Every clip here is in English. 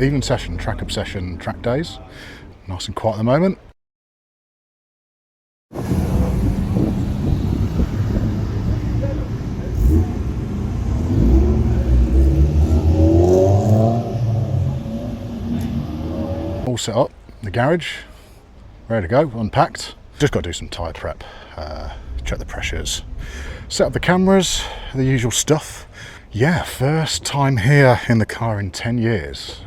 even session, track obsession, track days. Nice and quiet at the moment. All set up, the garage, ready to go, unpacked. Just got to do some tyre prep, check the pressures, set up the cameras, the usual stuff. Yeah, first time here in the car in 10 years.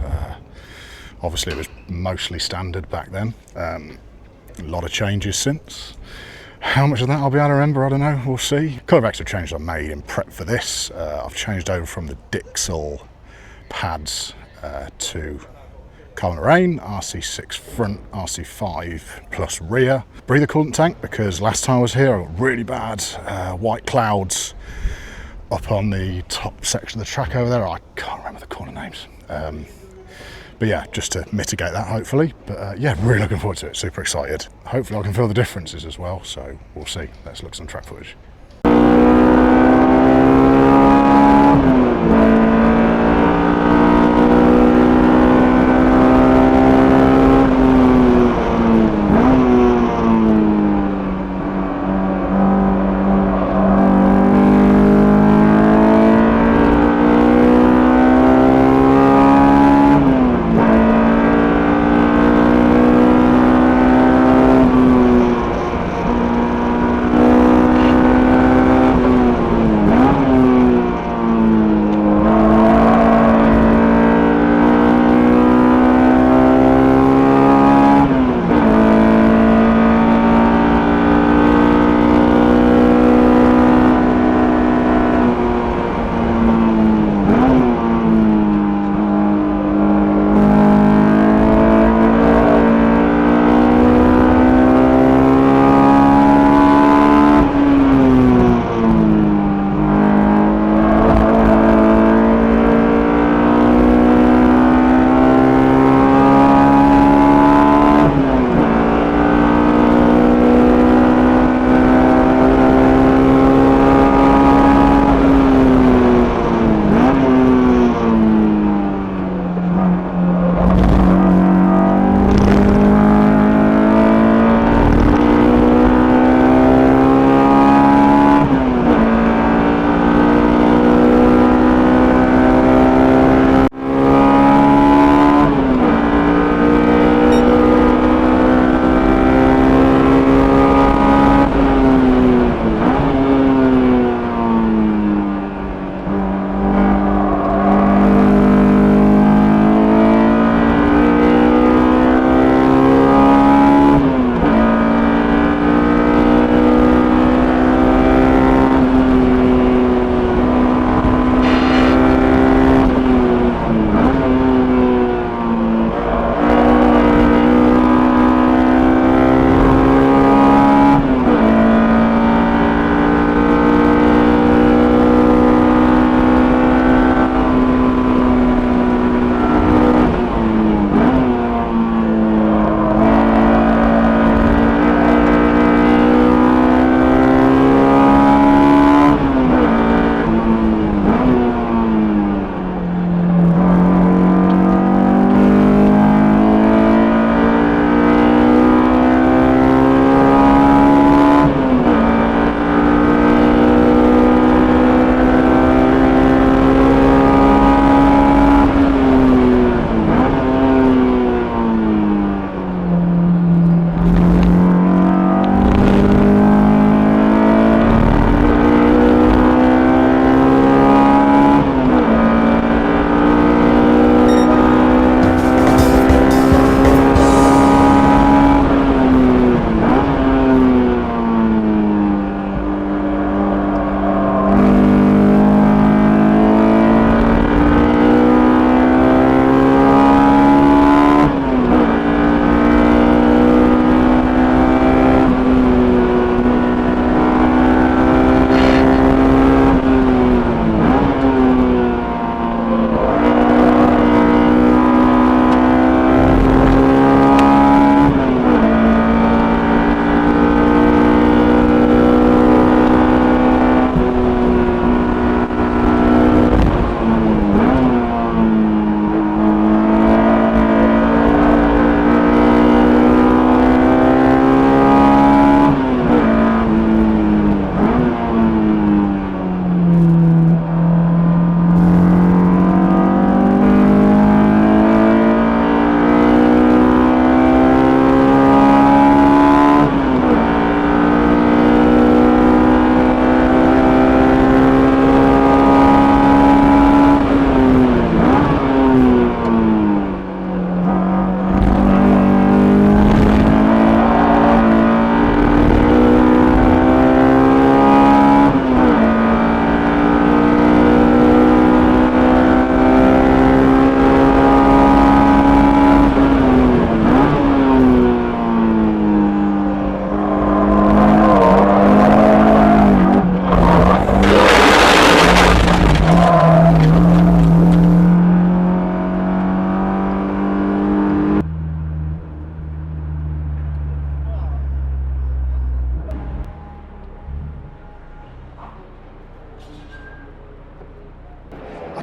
Obviously it was mostly standard back then. A lot of changes since. How much of that I'll be able to remember, I don't know, we'll see. A couple of extra changes I've made in prep for this. I've changed over from the Dixel pads to Carbon Rain, RC6 front, RC5 plus rear. Breather coolant tank, because last time I was here I got really bad white clouds up on the top section of the track over there. I can't remember the corner names. But yeah, just to mitigate that hopefully. But yeah, really looking forward to it, super excited. Hopefully I can feel the differences as well, so we'll see. Let's look at some track footage.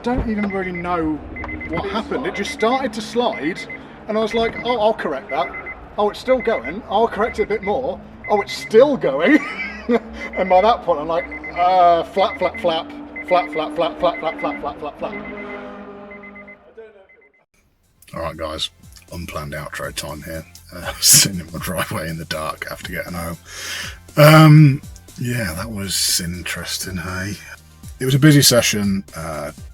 don't even really know what happened. It just started to slide, and I was like, oh, I'll correct that. Oh, it's still going. I'll correct it a bit more. Oh, it's still going. And by that point, I'm like, flap, flap, flap, flap, flap, flap, flap, flap, flap, flap, flap, flap. All right, guys, unplanned outro time here. Sitting in my driveway in the dark after getting home. Yeah, that was interesting, hey? It was a busy session,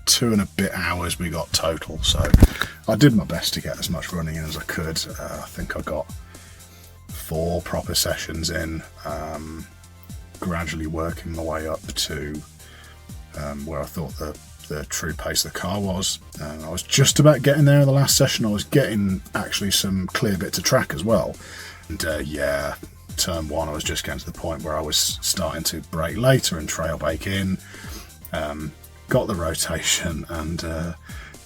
2 and a bit hours we got total, so I did my best to get as much running in as I could. I think I got 4 proper sessions in, gradually working my way up to where I thought the true pace of the car was. I was just about getting there in the last session. I was getting actually some clear bits of track as well. And yeah, turn 1 I was just getting to the point where I was starting to brake later and trail bake in. Got the rotation and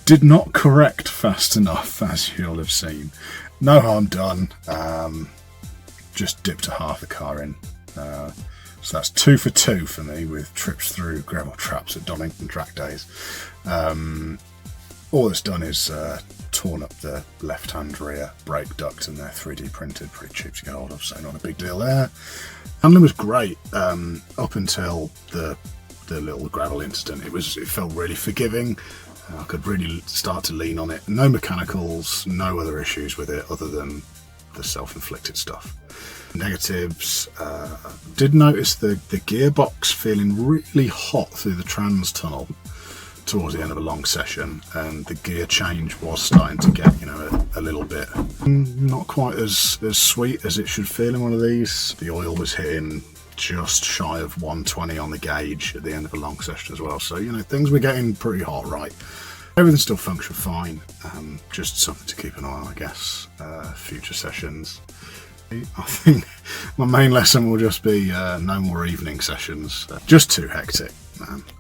did not correct fast enough, as you'll have seen. No harm done. Just dipped a half the car in. So that's 2 for 2 for me with trips through gravel traps at Donington track days. All it's done is torn up the left-hand rear brake duct, and they're 3D printed, pretty cheap to get hold of, so not a big deal there. Handling was great up until the little gravel incident. It felt really forgiving. I could really start to lean on it. No mechanicals, no other issues with it other than the self-inflicted stuff. Negatives, did notice the gearbox feeling really hot through the trans tunnel towards the end of a long session, and the gear change was starting to get, you know, a little bit not quite as sweet as it should feel in one of these. The oil was hitting just shy of 120 on the gauge at the end of a long session as well, so you know, things were getting pretty hot. Right, everything still functioned fine, just something to keep an eye on, I guess. Future sessions, I think my main lesson will just be no more evening sessions. Just too hectic.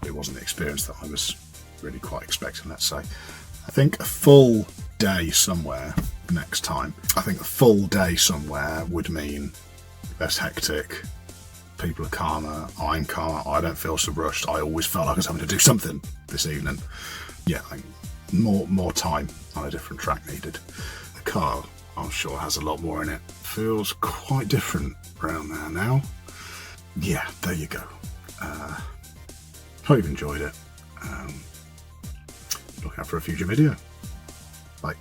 It wasn't the experience that I was really quite expecting, let's say. I think a full day somewhere next time. I think a full day somewhere would mean less hectic. People are calmer. I'm calmer. I don't feel so rushed. I always felt like I was having to do something this evening. Yeah, I think more time on a different track needed. The car, I'm sure, has a lot more in it. Feels quite different around there now. Yeah, there you go. Hope you've enjoyed it. Look out for a future video. Bye.